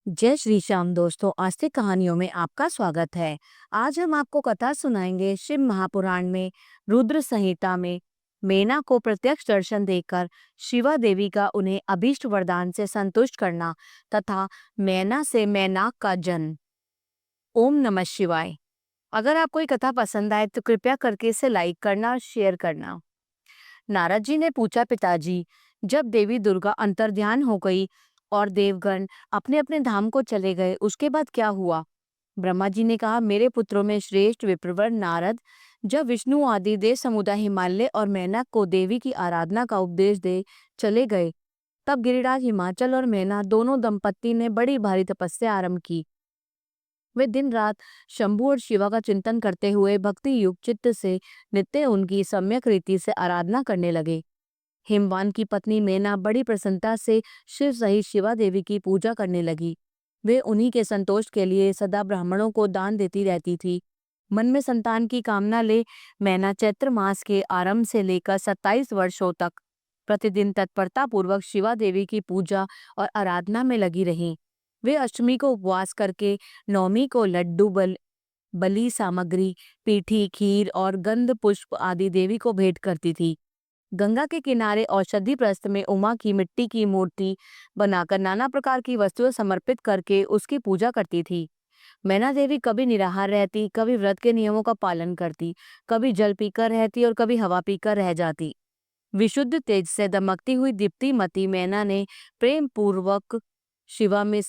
जय श्री श्याम दोस्तों, आस्तिक कहानियों में आपका स्वागत है। आज हम आपको कथा सुनाएंगे शिव महापुराण में रुद्र संहिता में मेना को प्रत्यक्ष दर्शन देकर शिवा देवी का उन्हें अभीष्ट वरदान से संतुष्ट करना तथा मैना से मैनाक का जन्म। ओम नमः शिवाय। अगर आपको ये कथा पसंद आए तो कृपया करके इसे लाइक करना और शेयर करना। नारद जी ने पूछा, पिताजी, जब देवी दुर्गा अंतर्ध्यान हो गई और देवगण अपने अपने धाम को चले गए, उसके बाद क्या हुआ? ब्रह्मा जी ने कहा, मेरे पुत्रों में श्रेष्ठ विप्रवर नारद जब विष्णु आदि देव समुदाय हिमालय और मैनक को देवी की आराधना का उपदेश दे चले गए, तब गिरिराज हिमाचल और मैना दोनों दंपत्ति ने बड़ी भारी तपस्या आरंभ की। वे दिन रात शंभु और शिवा का चिंतन करते हुए भक्ति युक्त चित्त से नित्य उनकी सम्यक रीति से आराधना करने लगे। हिमवान की पत्नी मेना बड़ी प्रसन्नता से शिव सहित शिवा देवी की पूजा करने लगी। वे उन्हीं के संतोष के लिए सदा ब्राह्मणों को दान देती रहती थी। मन में संतान की कामना ले मैना चैत्र मास के आरंभ से लेकर 27 वर्षों तक प्रतिदिन तत्परता पूर्वक शिवा देवी की पूजा और आराधना में लगी रहीं। वे अष्टमी को उपवास करके नवमी को लड्डू बलि सामग्री, पीठी, खीर और गंध पुष्प आदि देवी को भेंट करती थी। गंगा के किनारे औषधि प्रस्थ में उमा की मिट्टी की मूर्ति बनाकर नाना प्रकार की वस्तुएं समर्पित करके उसकी पूजा करती थी। मैना देवी कभी निराहार रहती, कभी व्रत के नियमों का पालन करती, कभी जल पीकर रहती और कभी हवा पीकर रह जाती। विशुद्ध तेज से दमकती हुई दीप्तिमती मैना ने प्रेम पूर्वक शिवा में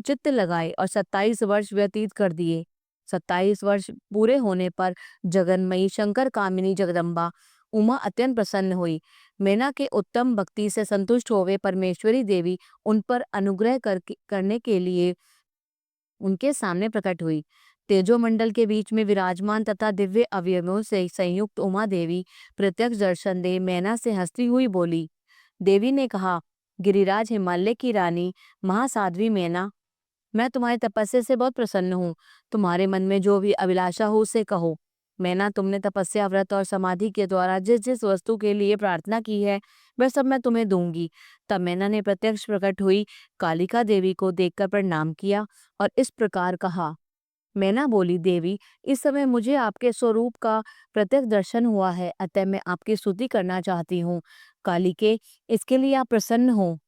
चित्त लगाए और 27 वर्ष व्यतीत कर दिए। 27 वर्ष पूरे होने पर जगन्मयी शंकर कामिनी जगदम्बा उमा अत्यंत प्रसन्न हुई। मैना के उत्तम भक्ति से संतुष्ट होवे परमेश्वरी देवी उन पर अनुग्रह करने के लिए उनके सामने प्रकट हुई। तेजोमंडल के बीच में विराजमान तथा दिव्य अवयवों से संयुक्त उमा देवी प्रत्यक्ष दर्शन दे मैना से हंसती हुई बोली। देवी ने कहा, गिरिराज हिमालय की रानी महासाध्वी मैना, मैं तुम्हारी तपस्या से बहुत प्रसन्न हूँ। तुम्हारे मन में जो भी अभिलाषा हो उसे कहो। मैना, तुमने तपस्या, व्रत और समाधि के द्वारा जिस जिस वस्तु के लिए प्रार्थना की है वह सब मैं तुम्हें दूंगी। तब मैना ने प्रत्यक्ष प्रकट हुई कालिका देवी को देखकर प्रणाम किया और इस प्रकार कहा। मैना बोली, देवी, इस समय मुझे आपके स्वरूप का प्रत्यक्ष दर्शन हुआ है, अतः मैं आपकी स्तुति करना चाहती हूँ। कालिके, इसके लिए आप प्रसन्न हो?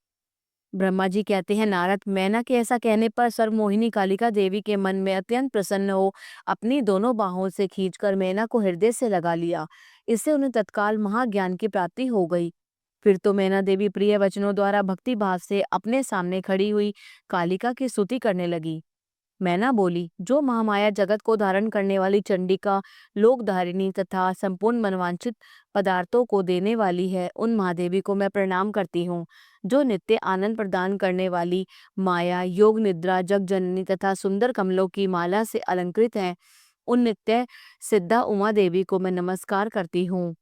ब्रह्मा जी कहते हैं, नारद, मैना के ऐसा कहने पर सर्वमोहिनी कालिका देवी के मन में अत्यंत प्रसन्न हो अपनी दोनों बाहों से खींचकर मैना को हृदय से लगा लिया। इससे उन्हें तत्काल महाज्ञान की प्राप्ति हो गई। फिर तो मैना देवी प्रिय वचनों द्वारा भक्ति भाव से अपने सामने खड़ी हुई कालिका की स्तुति करने लगी। मैना बोली, जो महामाया जगत को धारण करने वाली चंडिका, लोकधारिणी तथा संपूर्ण मनवांछित पदार्थों को देने वाली है, उन महादेवी को मैं प्रणाम करती हूँ। जो नित्य आनंद प्रदान करने वाली माया, योग निद्रा, जग जननी तथा सुंदर कमलों की माला से अलंकृत है, उन नित्य सिद्धा उमा देवी को मैं नमस्कार करती हूँ।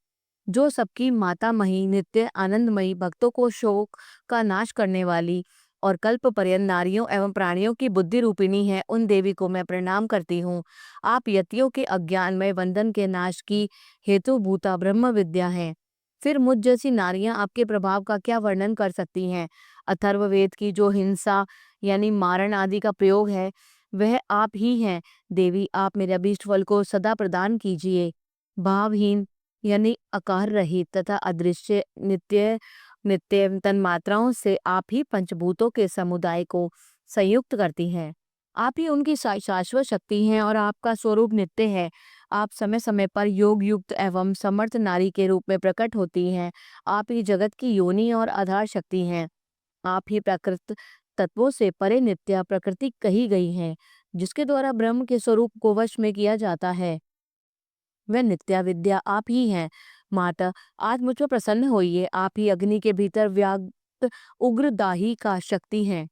जो सबकी माता मही, नित्य आनंदमयी, भक्तों को शोक का नाश करने वाली और कल्प पर्यंत नारियों एवं प्राणियों की बुद्धि रूपिणी है, उन देवी को मैं प्रणाम करती हूँ। आप यतियों के अज्ञानमय बंधन के नाश की हेतुभूता ब्रह्म विद्या हैं। फिर मुझ जैसी नारियां आपके प्रभाव का क्या वर्णन कर सकती हैं? अथर्ववेद की जो हिंसा यानी मारण आदि का प्रयोग है, वह आप ही हैं। देवी, आप मेरे अभीष्ट फल को सदा प्रदान कीजिए। भावहीन यानी आकार रहित तथा अदृश्य नित्य नित्य तन्मात्राओं से आप ही पंचभूतों के समुदाय को संयुक्त करती हैं। आप ही उनकी शाश्वत शक्ति हैं और आपका स्वरूप नित्य है। आप समय समय पर योग युक्त एवं समर्थ नारी के रूप में प्रकट होती हैं। आप ही जगत की योनि और आधार शक्ति हैं। आप ही प्रकृत तत्वों से परे नित्य प्रकृति कही गई हैं, जिसके द्वारा ब्रह्म के स्वरूप को वश में किया जाता है। वह नित्या विद्या आप ही हैं। माता, आज मुझ पर प्रसन्न होइए। आप ही अग्नि के भीतर व्याप्त उग्र दाही का शक्ति हैं।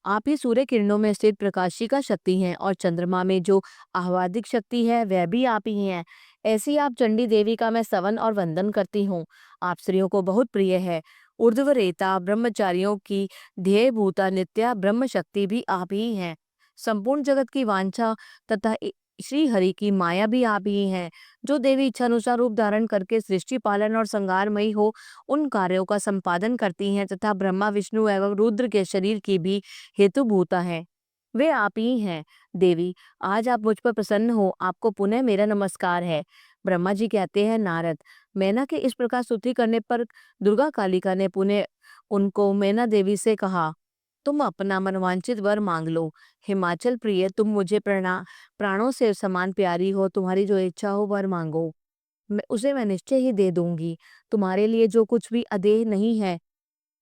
आप ही सूर्य किरणों में स्थित प्रकाशी का शक्ति हैं और चंद्रमा में जो आह्लादिक शक्ति है वह भी आप ही हैं। ऐसी आप चंडी देवी का मैं स्तवन और वंदन करती हूँ। आप स्त्रियों को बहुत प्रिय है। ऊर्ध्वरेता ब्रह्मचारियों की ध्येय भूता नित्या ब्रह्म शक्ति भी आप ही हैं। संपूर्ण जगत की वांछा तथा श्री हरि की माया भी आप ही हैं। जो देवी इच्छानुसार रूप धारण करके सृष्टि पालन और संहारमयी हो उन कार्यों का संपादन करती हैं तथा ब्रह्मा, विष्णु एवं रुद्र के शरीर की भी हेतुभूता है। वे आप ही हैं। देवी, आज आप मुझ पर प्रसन्न हो, आपको पुनः मेरा नमस्कार है। ब्रह्मा जी कहते हैं, नारद, मैना के इस प्रकार स्तुति करने पर दुर्गा कालिका ने पुनः उनको मैना देवी से कहा, तुम अपना मनवांछित वर मांग लो। हिमाचल प्रिय, तुम मुझे प्राणों से समान प्यारी हो, तुम्हारी जो इच्छा हो वर मांगो, उसे मैं निश्चय ही दे दूंगी। तुम्हारे लिए जो कुछ भी अदेह नहीं है।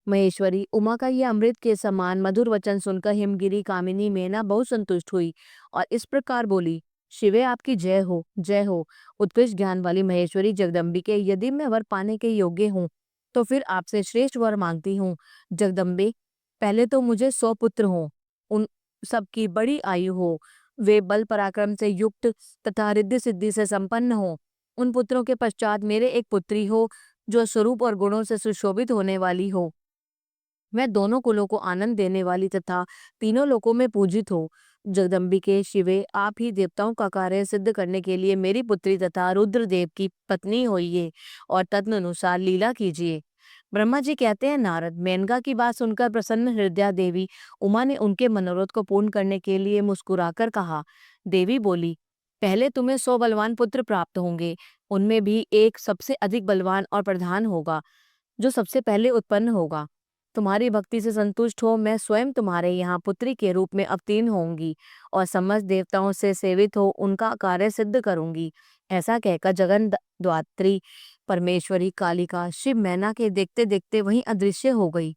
महेश्वरी उमा का ये अमृत के समान मधुर वचन सुनकर हिमगिरी कामिनी मैना बहुत संतुष्ट हुई और इस प्रकार बोली, शिवे आपकी जय हो, जय हो। उत्कृष्ट ज्ञान वाली महेश्वरी जगदम्बिके, यदि मैं वर पाने के योग्य हूँ तो फिर आपसे श्रेष्ठ वर मांगती हूँ। जगदम्बे, पहले तो मुझे 100 पुत्र हों, उन सबकी बड़ी आयु हो, वे बल पराक्रम से युक्त तथा रिद्धि सिद्धि से संपन्न हो। उन पुत्रों के पश्चात मेरे एक पुत्री हो जो स्वरूप और गुणों से सुशोभित होने वाली हो। मैं दोनों कुलों को आनंद देने वाली तथा तीनों लोकों में पूजित हो। जगदम्बिके शिवे, आप ही देवताओं का कार्य सिद्ध करने के लिए मेरी पुत्री तथा रुद्रदेव की पत्नी होइए और तदनुसार लीला कीजिए। ब्रह्मा जी कहते हैं, नारद, मेनका की बात सुनकर प्रसन्न हृदया देवी उमा ने उनके मनोरथ को पूर्ण करने के लिए मुस्कुराकर कहा। देवी बोली, पहले तुम्हें 100 बलवान पुत्र प्राप्त होंगे, उनमें भी एक सबसे अधिक बलवान और प्रधान होगा जो सबसे पहले उत्पन्न होगा। तुम्हारी भक्ति से संतुष्ट हो मैं स्वयं तुम्हारे यहाँ पुत्री के रूप में अवतीर्ण होंगी और समस्त देवताओं से सेवित हो उनका कार्य सिद्ध करूंगी। ऐसा कहकर जगन द्वात्री परमेश्वरी कालिका शिव मैना के देखते देखते वहीं अदृश्य हो गई।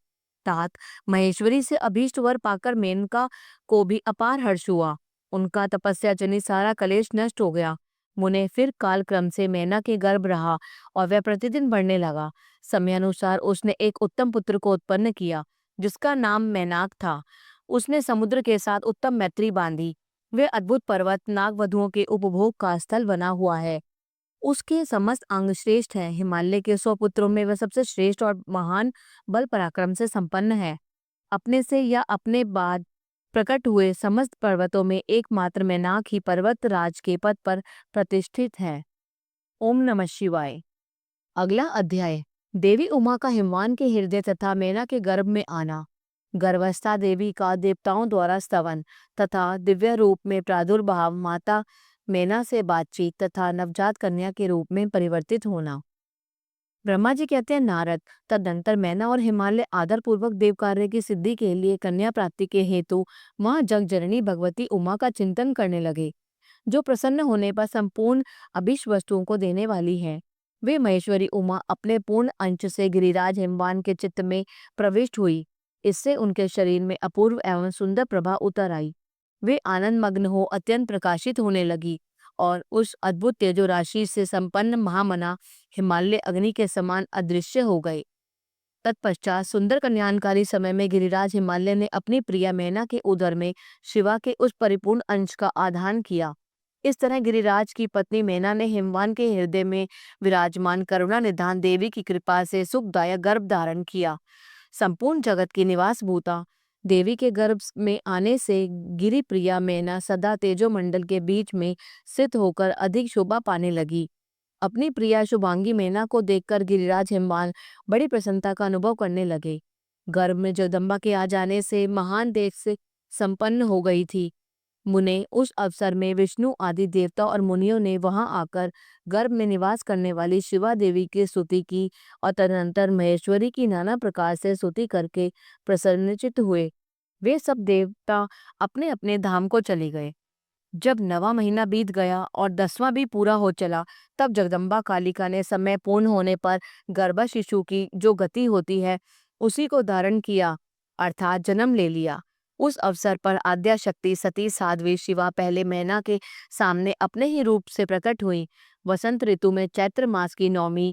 तात महेश्वरी से अभीष्ट वर पाकर मेनका को भी अपार हर्ष हुआ। उनका तपस्या जनित सारा कलेश नष्ट हो गया। मुने फिर कालक्रम से मैना के गर्भ रहा और वह प्रतिदिन बढ़ने लगा। समयानुसार उसने एक उत्तम पुत्र को उत्पन्न किया जिसका नाम मैनाक था। उसने समुद्र के साथ उत्तम मैत्री बांधी। वे अद्भुत पर्वत नागवधुओं के उपभोग का स्थल बना हुआ है। उसके समस्त अंग श्रेष्ठ हैं। हिमालय के 100 पुत्रों में वह सबसे श्रेष्ठ और महान बल पराक्रम से संपन्न है। अपने से या अपने बाद प्रकट हुए समस्त पर्वतों में एकमात्र मैनाक ही पर्वत राज के पद पर प्रतिष्ठित है। ओम नमः शिवाय। अगला अध्याय, देवी उमा का हिमवान के हृदय तथा मैना के गर्भ में आना। गर्भस्था देवी का देवताओं द्वारा स्तवन तथा दिव्य रूप में प्रादुर्भाव, माता मैना से बातचीत तथा नवजात कन्या के रूप में परिवर्तित होना। ब्रह्मा जी कहते हैं, नारद, तदनंतर मैना और हिमालय आदर पूर्वक देव कार्य की सिद्धि के लिए कन्या प्राप्ति के हेतु वहां जग जननी भगवती उमा का चिंतन करने लगे, जो प्रसन्न होने पर संपूर्ण अभिष्ट वस्तुओं को देने वाली है। वे महेश्वरी उमा अपने पूर्ण अंश से गिरिराज हिमवान के चित्त में प्रविष्ट हुई। इससे उनके शरीर में अपूर्व एवं सुंदर प्रभा उतर आई। वे आनंद मग्न हो अत्यंत प्रकाशित होने लगी और उस अद्भुत तेजो राशि से संपन्न महामना हिमालय अग्नि के समान अदृश्य हो गए। तत्पश्चात सुंदर कल्याणकारी समय में गिरिराज हिमालय ने अपनी प्रिया मैना के उदर में शिवा के उस परिपूर्ण अंश का आधान किया। इस तरह गिरिराज की पत्नी मैना ने हिमवान के हृदय में विराजमान करुणा निधान देवी की कृपा से सुखदायक गर्भ धारण किया। संपूर्ण जगत की निवास भूता देवी के गर्भ में आने से गिरि प्रिया मैना सदा तेजोमंडल के बीच में स्थित होकर अधिक शोभा पाने लगी। अपनी प्रिया शुभांगी मैना को देखकर गिरिराज हिमवान बड़ी प्रसन्नता का अनुभव करने लगे। गर्भ में जगदम्बा के आ जाने से महान देश से संपन्न हो गई थी। मुने उस अवसर में विष्णु आदि देवता और मुनियों ने वहां आकर गर्भ में निवास करने वाली शिवा देवी की स्तुति की और तदनंतर महेश्वरी की नाना प्रकार से स्तुति करके प्रसन्नचित्त हुए। वे सब देवता अपने अपने धाम को चले गए। जब 9वां महीना बीत गया और 10वां भी पूरा हो चला, तब जगदम्बा कालिका ने समय पूर्ण होने पर गर्भ शिशु की जो गति होती है उसी को धारण किया, अर्थात जन्म ले लिया। उस अवसर पर आद्या शक्ति सती साध्वी शिवा पहले मैना के सामने अपने ही रूप से प्रकट हुई। वसंत ऋतु में चैत्र मास की 9वीं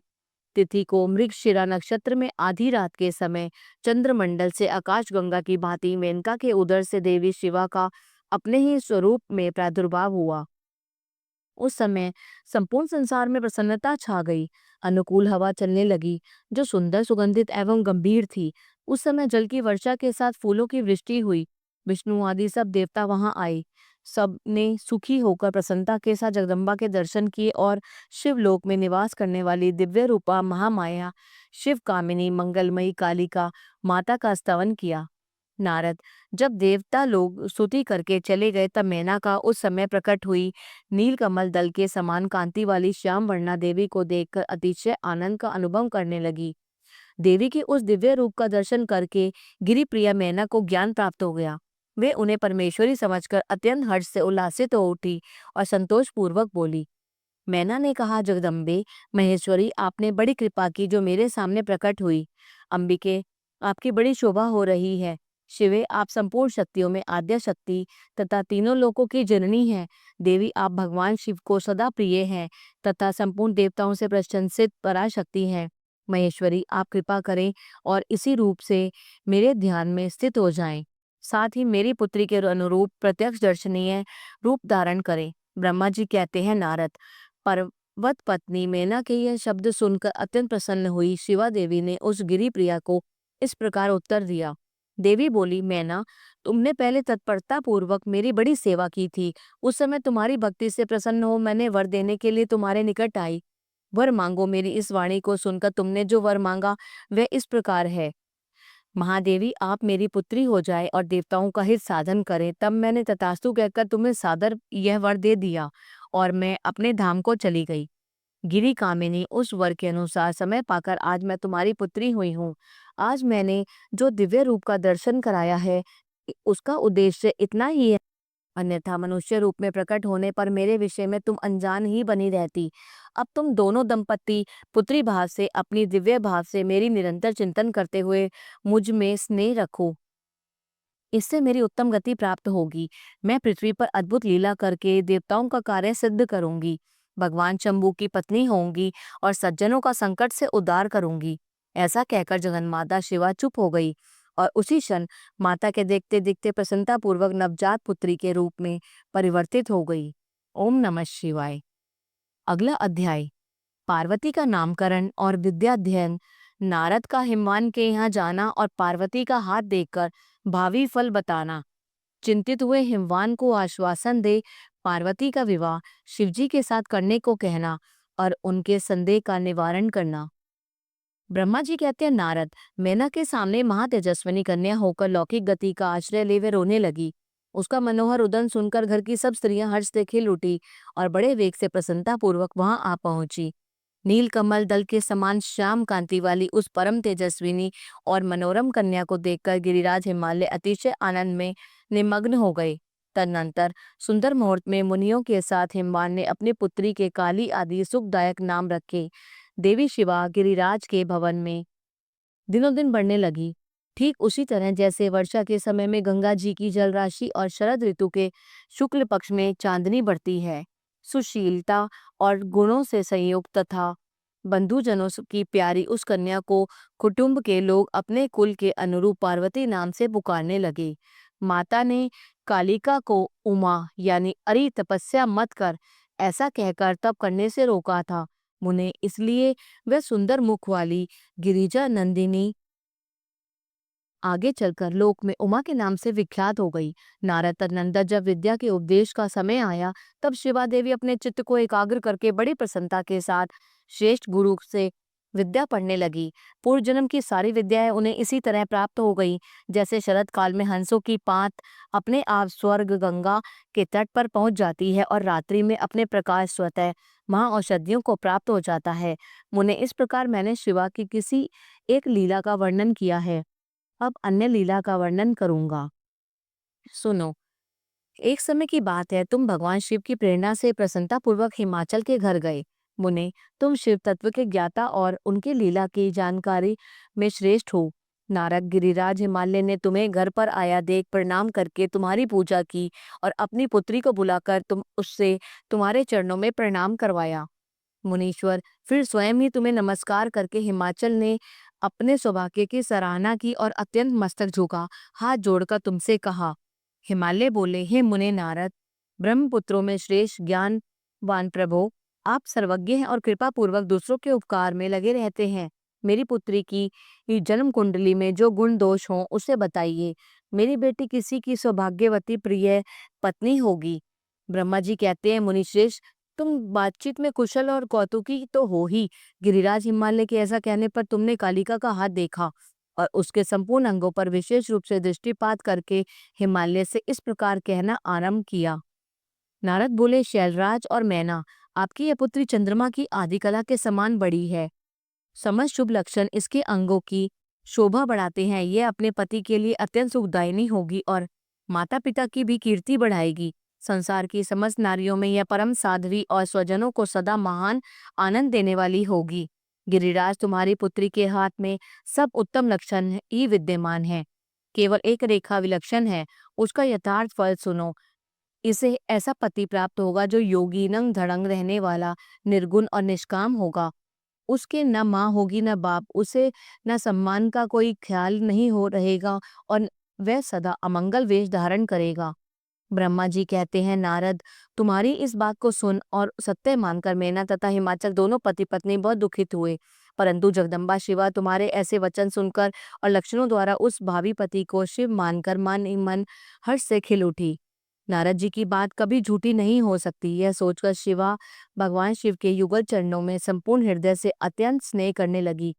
तिथि को मृगशिरा नक्षत्र में आधी रात के समय चंद्रमंडल से आकाश गंगा की भांति मेनका के उदर से देवी शिवा का अपने ही स्वरूप में प्रादुर्भाव हुआ। उस समय संपूर्ण संसार में प्रसन्नता छा गई। अनुकूल हवा चलने लगी जो सुंदर, सुगंधित एवं गंभीर थी। उस समय जल की वर्षा के साथ फूलों की वृष्टि हुई। विष्णु आदि सब देवता वहां आए। सब ने सुखी होकर प्रसन्नता के साथ जगदम्बा के दर्शन किए और शिवलोक में निवास करने वाली दिव्य रूपा महामाया शिव कामिनी मंगलमयी कालिका माता का स्तवन किया। नारद, जब देवता लोग स्तुति करके चले गए तब मेनका उस समय प्रकट हुई। नीलकमल दल के समान कांति वाली श्याम वर्णा देवी को देखकर अतिशय आनंद का अनुभव करने लगी। देवी के उस दिव्य रूप का दर्शन करके गिरिप्रिया मेनका को ज्ञान प्राप्त हो गया। वे उन्हें परमेश्वरी समझकर अत्यंत हर्ष से उल्लासित हो उठी और संतोष पूर्वक बोली। मैना ने कहा, जगदम्बे महेश्वरी, आपने बड़ी कृपा की जो मेरे सामने प्रकट हुई। अंबिके, आपकी बड़ी शोभा हो रही है। शिवे, आप संपूर्ण शक्तियों में आद्य शक्ति तथा तीनों लोकों की जननी हैं। देवी, आप भगवान शिव को सदा प्रिय हैं तथा संपूर्ण देवताओं से प्रशंसित पराशक्ति हैं। महेश्वरी, आप कृपा करें और इसी रूप से मेरे ध्यान में स्थित हो जाएं। साथ ही मेरी पुत्री के अनुरूप प्रत्यक्ष दर्शनीय रूप धारण करें। ब्रह्मा जी कहते हैं, नारद, पर्वत पत्नी मेना के यह शब्द सुनकर अत्यंत प्रसन्न हुई। शिवा देवी ने उस गिरी प्रिया को इस प्रकार उत्तर दिया। देवी बोली, मैना, तुमने पहले तत्परता पूर्वक मेरी बड़ी सेवा की थी। उस समय तुम्हारी भक्ति से प्रसन्न हो मैंने वर देने के लिए तुम्हारे निकट आई। वर मांगो। मेरी इस वाणी को सुनकर तुमने जो वर मांगा वह इस प्रकार है। महादेवी, आप मेरी पुत्री हो जाए और देवताओं का हित साधन करें। तब मैंने तथास्तु कहकर तुम्हें सादर यह वर दे दिया और मैं अपने धाम को चली गई। गिरी कामिनी, उस वर के अनुसार समय पाकर आज मैं तुम्हारी पुत्री हुई हूँ। आज मैंने जो दिव्य रूप का दर्शन कराया है उसका उद्देश्य इतना ही है, अन्यथा मनुष्य रूप में प्रकट होने पर मेरे विषय में तुम अनजान ही बनी रहती। अब तुम दोनों दंपत्ति पुत्री भाव से, अपनी दिव्य भाव से मेरी निरंतर चिंतन करते हुए मुझ में स्नेह रखो। इससे मेरी उत्तम गति प्राप्त होगी। मैं पृथ्वी पर अद्भुत लीला करके देवताओं का कार्य सिद्ध करूंगी। भगवान शंभू की पत्नी होंगी और सज्जनों का संकट से उद्धार करूंगी। ऐसा कहकर जगन्माता शिवा चुप हो गई और उसी क्षण माता के देखते देखते प्रसन्नता पूर्वक नवजात पुत्री के रूप में परिवर्तित हो गई। ओम नमः शिवाय। अगला अध्याय, पार्वती का नामकरण और विद्याध्ययन। नारद का हिमवान के यहाँ जाना और पार्वती का हाथ देखकर भावी फल बताना। चिंतित हुए हिमवान को आश्वासन दे पार्वती का विवाह शिवजी के साथ करने को कहना और उनके संदेह का निवारण करना। ब्रह्मा जी कहते हैं, नारद, मैना के सामने महातेजस्विनी कन्या होकर लौकिक गति का आश्रय ले वे रोने लगी। उसका मनोहर उदन सुनकर घर की सब स्त्रियां हर्ष से खिल उठी और बड़े वेग से प्रसन्नता पूर्वक वहां आ पहुंची। नीलकमल दल के समान श्याम कांति वाली उस परम तेजस्विनी और मनोरम कन्या को देखकर गिरिराज हिमालय अतिशय आनंद में निमग्न हो गए। तदनंतर सुंदर मुहूर्त में मुनियों के साथ हिमवान ने अपनी पुत्री के काली आदि सुखदायक नाम रखे। देवी शिवा गिरिराज के भवन में दिनों दिन बढ़ने लगी। ठीक उसी तरह जैसे वर्षा के समय में गंगा जी की जलराशि और शरद ऋतु के शुक्ल पक्ष में चांदनी बढ़ती है। सुशीलता और गुणों से संयुक्त तथा बंधुजनों की प्यारी उस कन्या को कुटुंब के लोग अपने कुल के अनुरूप पार्वती नाम से पुकारने लगे। माता ने कालिका को उमा यानी अरि तपस्या मत कर ऐसा कहकर तप करने से रोका था। मुने इसलिए वह सुंदर मुख वाली गिरिजा नंदिनी आगे चलकर लोक में उमा के नाम से विख्यात हो गई। नारद तदनंतर जब विद्या के उपदेश का समय आया तब शिवा देवी अपने चित्त को एकाग्र करके बड़ी प्रसन्नता के साथ श्रेष्ठ गुरु से विद्या पढ़ने लगी। पूर्व जन्म की सारी विद्याएं उन्हें इसी तरह प्राप्त हो गई जैसे शरद काल में हंसों की पात अपने आप स्वर्ग गंगा के तट पर पहुंच जाती है और रात्रि में अपने प्रकाश स्वतः महाऔषधियों को प्राप्त हो जाता है। मुने, इस प्रकार मैंने शिवा की किसी एक लीला का वर्णन किया है। अब अन्य लीला का वर्णन करूंगा। सुनो। एक समय की बात है, तुम भगवान शिव की प्रेरणा से प्रसन्नता पूर्वक हिमाचल के घर गए। मुने, तुम शिव तत्व के ज्ञाता और उनकी लीला की जानकारी में श्रेष्ठ हो। नारद, गिरिराज हिमालय ने तुम्हें घर पर आया देख प्रणाम करके तुम्हारी पूजा की और अपनी पुत्री को बुलाकर उससे तुम्हारे चरणों में प्रणाम करवाया। मुनीश्वर फिर स्वयं ही तुम्हें नमस्कार करके हिमाचल ने अपने सौभाग्य की सराहना की और अत्यंत मस्तक झुका हाथ जोड़कर तुमसे कहा। हिमालय बोले, हे मुने नारद, ब्रह्मपुत्रों में श्रेष्ठ ज्ञानवान प्रभो, आप सर्वज्ञ हैं और कृपा पूर्वक दूसरों के उपकार में लगे रहते हैं। मेरी पुत्री की जन्म कुंडली में जो गुण दोष हों उसे बताइए। मेरी बेटी किसी की सौभाग्यवती प्रिय पत्नी होगी। ब्रह्मा जी कहते हैं, मुनिश्रेष्ठ, तुम बातचीत में कुशल और कौतुकी तो हो ही। गिरिराज हिमालय के ऐसा कहने पर तुमने कालिका का हाथ देखा और उसके संपूर्ण अंगों पर विशेष रूप से दृष्टिपात करके हिमालय से इस प्रकार कहना आरंभ किया। नारद बोले, शैलराज और मैना, आपकी यह पुत्री चंद्रमा की आदिकला के समान बड़ी है। समस्त शुभ लक्षण इसके अंगों की शोभा बढ़ाते हैं। यह अपने पति के लिए अत्यंत सुखदायिनी होगी और माता पिता की भी कीर्ति बढ़ाएगी। संसार की समस्त नारियों में यह परम साध्वी और स्वजनों को सदा महान आनंद देने वाली होगी। गिरिराज, तुम्हारी पुत्री के हाथ में सब उत्तम लक्षण ही विद्यमान है। केवल एक रेखा विलक्षण है, उसका यथार्थ फल सुनो। इसे ऐसा पति प्राप्त होगा जो योगी नंग धड़ंग रहने वाला, निर्गुण और निष्काम होगा। उसके न माँ होगी न बाप, उसे न सम्मान का कोई ख्याल नहीं हो रहेगा और वह सदा अमंगल वेश धारण करेगा। ब्रह्मा जी कहते हैं, नारद, तुम्हारी इस बात को सुन और सत्य मानकर मैना तथा हिमाचल दोनों पति पत्नी बहुत दुखित हुए। परंतु जगदम्बा शिवा तुम्हारे ऐसे वचन सुनकर और लक्षणों द्वारा उस भावी पति को शिव मानकर मन ही मन हर्ष से खिल उठी। नारद जी की बात कभी झूठी नहीं हो सकती, यह सोचकर शिवा भगवान शिव के युगल चरणों में संपूर्ण हृदय से अत्यंत स्नेह करने लगी।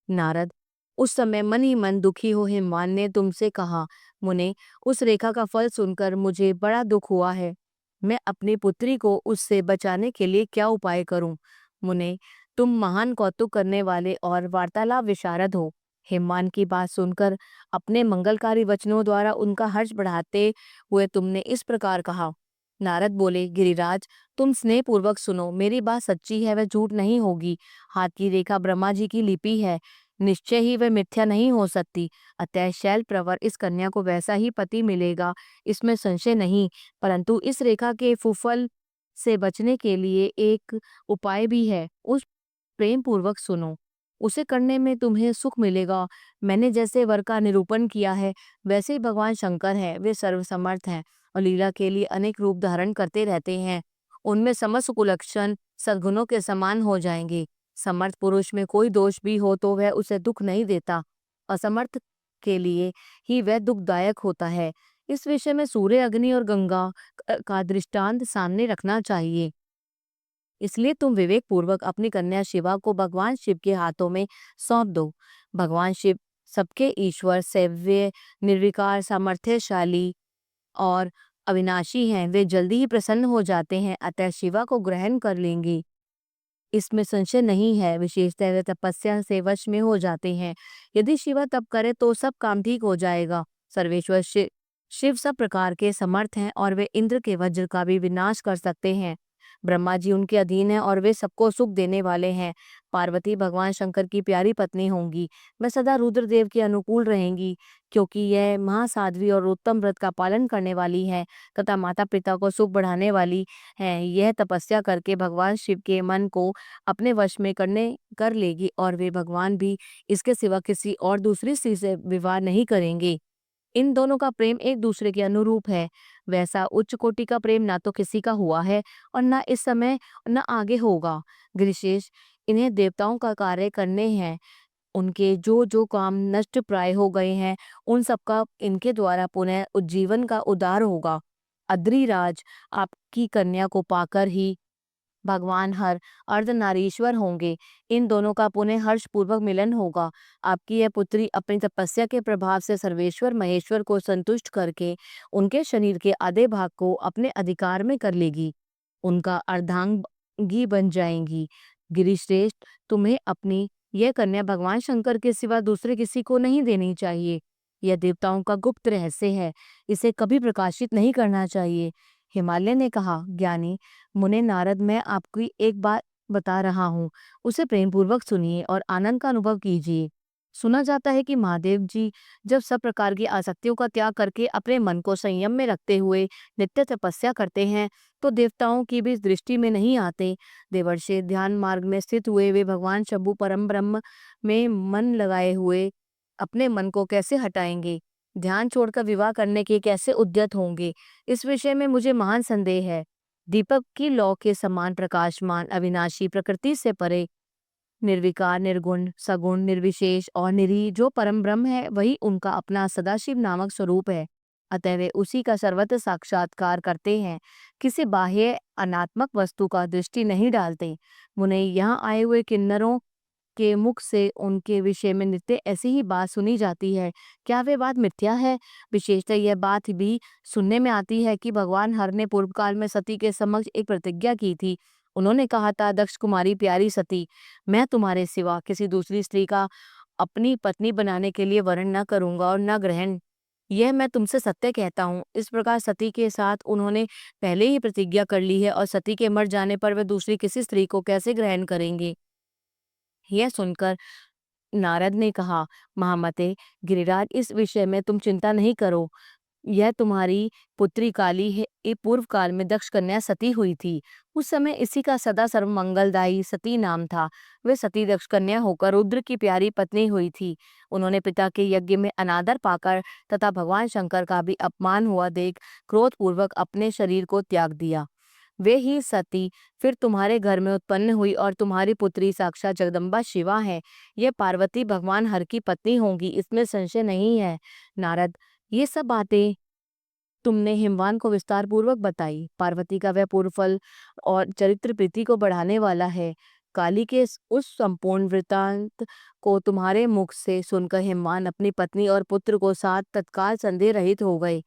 नारद, उस समय मन ही मन दुखी हो हिमवान ने तुमसे कहा, मुने, उस रेखा का फल सुनकर मुझे बड़ा दुख हुआ है। मैं अपनी पुत्री को उससे बचाने के लिए क्या उपाय करूं? मुने, तुम महान कौतुक करने वाले और वार्तालाप विशारद हो। हिमवान की बात सुनकर अपने मंगलकारी वचनों द्वारा उनका हर्ष बढ़ाते हुए तुमने इस प्रकार कहा। नारद बोले, गिरिराज, तुम स्नेह पूर्वक सुनो, मेरी बात सच्ची है, वह झूठ नहीं होगी। हाथ की रेखा ब्रह्मा जी की लिपि है, निश्चय ही वह मिथ्या नहीं हो सकती। अतः शैल प्रवर इस कन्या को वैसा ही पति मिलेगा, इसमें संशय नहीं। परंतु इस रेखा के फुफल से बचने के लिए एक उपाय भी है, उस प्रेम पूर्वक सुनो। उसे करने में तुम्हें सुख मिलेगा। मैंने जैसे वर का निरूपण किया है, वैसे ही भगवान शंकर हैं, वे सर्वसमर्थ हैं और लीला के लिए अनेक रूप धारण करते रहते हैं। उनमें समस्त कुलक्षण सद्गुणों के समान हो जाएंगे। समर्थ पुरुष में कोई दोष भी हो तो वह उसे दुख नहीं देता। असमर्थ के लिए ही वह दुखदायक होता है। इस विषय में सूर्य, अग्नि और गंगा का दृष्टांत सामने रखना चाहिए। इसलिए तुम विवेक पूर्वक अपनी कन्या शिवा को भगवान शिव के हाथों में सौंप दो। भगवान शिव सबके ईश्वर, सेव्य, निर्विकार, सामर्थ्यशाली और अविनाशी हैं। वे जल्दी ही प्रसन्न हो जाते हैं, अतः शिवा को ग्रहण कर लेंगे, इसमें संशय नहीं है। विशेषतः वे तपस्या से वश में हो जाते हैं। यदि शिवा तप करे तो सब काम ठीक हो जाएगा। सर्वेश्वर शिव सब प्रकार के समर्थ हैं और वे इंद्र के वज्र का भी विनाश कर सकते हैं। ब्रह्मा जी उनके अधीन हैं और वे सबको सुख देने वाले हैं। पार्वती भगवान शंकर की प्यारी पत्नी होंगी। वह सदा रुद्रदेव के अनुकूल रहेंगी, क्योंकि यह महासाध्वी और उत्तम व्रत का पालन करने वाली है तथा माता पिता को सुख बढ़ाने वाली है। यह तपस्या करके भगवान शिव के मन को अपने वश में कर लेगी और वे भगवान भी इसके सिवा किसी और दूसरी स्त्री से विवाह नहीं करेंगे। इन दोनों का प्रेम एक दूसरे के अनुरूप है। वैसा उच्च कोटि का प्रेम ना तो किसी का हुआ है और ना इस समय न आगे होगा। गिरिशेष, इन्हें देवताओं का कार्य करने हैं। उनके जो जो काम नष्ट प्राय हो गए हैं, उन सबका इनके द्वारा पुनः उज्जीवन का उद्धार होगा। अद्रिराज, आपकी कन्या को पाकर ही भगवान हर अर्धनारीश्वर होंगे। इन दोनों का पुनः हर्ष पूर्वक मिलन होगा। आपकी यह पुत्री अपनी तपस्या के प्रभाव से सर्वेश्वर महेश्वर को संतुष्ट करके उनके शरीर के आधे भाग को अपने अधिकार में कर लेगी, उनका अर्धांगी बन जाएंगी। गिरिश्रेष्ठ, तुम्हें अपनी यह कन्या भगवान शंकर के सिवा दूसरे किसी को नहीं देनी चाहिए। यह देवताओं का गुप्त रहस्य है, इसे कभी प्रकाशित नहीं करना चाहिए। हिमालय ने कहा, ज्ञानी मुने नारद, मैं आपकी एक बात बता रहा हूँ, उसे प्रेम पूर्वक सुनिए और आनंद का अनुभव कीजिए। सुना जाता है कि महादेव जी जब सब प्रकार की आसक्तियों का त्याग करके अपने मन को संयम में रखते हुए नित्य तपस्या करते हैं तो देवताओं की भी दृष्टि में नहीं आते। देवर्षि ध्यान मार्ग में स्थित हुए वे भगवान शंभु परम ब्रह्म में मन लगाए हुए अपने मन को कैसे हटाएंगे? ध्यान छोड़कर विवाह करने के कैसे उद्यत होंगे? इस विषय में मुझे महान संदेह है। दीपक की लौ के समान प्रकाशमान, अविनाशी, प्रकृति से परे, निर्विकार, निर्गुण, सगुण, निर्विशेष और निरी जो परम ब्रह्म है, वही उनका अपना सदाशिव नामक स्वरूप है। अतः वे उसी का सर्वत्र साक्षात्कार करते हैं, किसी बाह्य अनात्मक वस्तु का दृष्टि नहीं डालते। मुने, यहाँ आए हुए किन्नरों के मुख से उनके विषय में नित्य ऐसी ही बात सुनी जाती है। क्या वे बात मिथ्या है? विशेषतः यह बात भी सुनने में आती है कि भगवान हर ने पूर्व काल में सती के समक्ष एक प्रतिज्ञा की थी। उन्होंने कहा था, दक्ष कुमारी प्यारी सती, मैं तुम्हारे सिवा किसी दूसरी स्त्री का अपनी पत्नी बनाने के लिए वर्ण न करूंगा और न ग्रहण। यह मैं तुमसे सत्य कहता हूँ। इस प्रकार सती के साथ उन्होंने पहले ही प्रतिज्ञा कर ली है और सती के मर जाने पर वे दूसरी किसी स्त्री को कैसे ग्रहण करेंगे? यह सुनकर नारद ने कहा, महामते, गिरिराज, इस विषय में तुम चिंता नहीं करो। यह तुम्हारी पुत्री काली है, ये पूर्व काल में दक्ष कन्या सती हुई थी। उस समय इसी का सदा सर्व मंगलदायी सती नाम था। वे सती दक्ष कन्या होकर रुद्र की प्यारी पत्नी हुई थी। उन्होंने पिता के यज्ञ में अनादर पाकर तथा भगवान शंकर का भी अपमान हुआ देख क्रोध पूर्वक अपने शरीर को त्याग दिया। वे ही सती फिर तुम्हारे घर में उत्पन्न हुई और तुम्हारी पुत्री साक्षात जगदम्बा शिवा है। यह पार्वती भगवान हर की पत्नी होंगी, इसमें संशय नहीं है। नारद, ये सब बातें तुमने हिमवान को विस्तार पूर्वक बताई। पार्वती का वह पूर्व फल और चरित्र प्रीति को बढ़ाने वाला है। काली के उस संपूर्ण वृतांत को तुम्हारे मुख से सुनकर हिमवान अपनी पत्नी और पुत्र को साथ तत्काल संदेह रहित हो गए।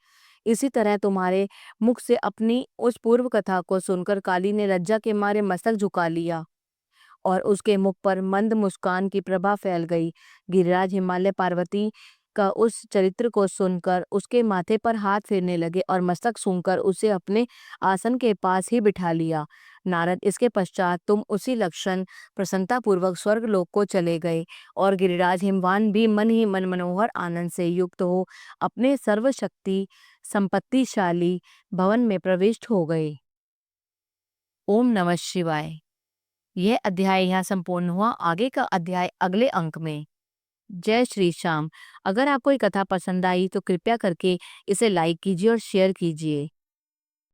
इसी तरह तुम्हारे मुख से अपनी उस पूर्व कथा को सुनकर काली ने लज्जा के मारे मस्तक झुका लिया और उसके मुख पर मंद मुस्कान की प्रभा फैल गई। गिरिराज हिमालय पार्वती का उस चरित्र को सुनकर उसके माथे पर हाथ फेरने लगे और मस्तक सूंघकर उसे अपने आसन के पास ही बिठा लिया। नारद, इसके पश्चात तुम उसी लक्षण प्रसन्नता पूर्वक स्वर्ग लोक को चले गए और गिरिराज हिमवान भी मन ही मन मनोहर आनंद से युक्त हो अपने सर्वशक्ति संपत्तिशाली भवन में प्रविष्ट हो गए। ओम नमः शिवाय। यह अध्याय यहाँ संपूर्ण हुआ। आगे का अध्याय अगले अंक में। जय श्री श्याम। अगर आपको ये कथा पसंद आई तो कृपया करके इसे लाइक कीजिए और शेयर कीजिए।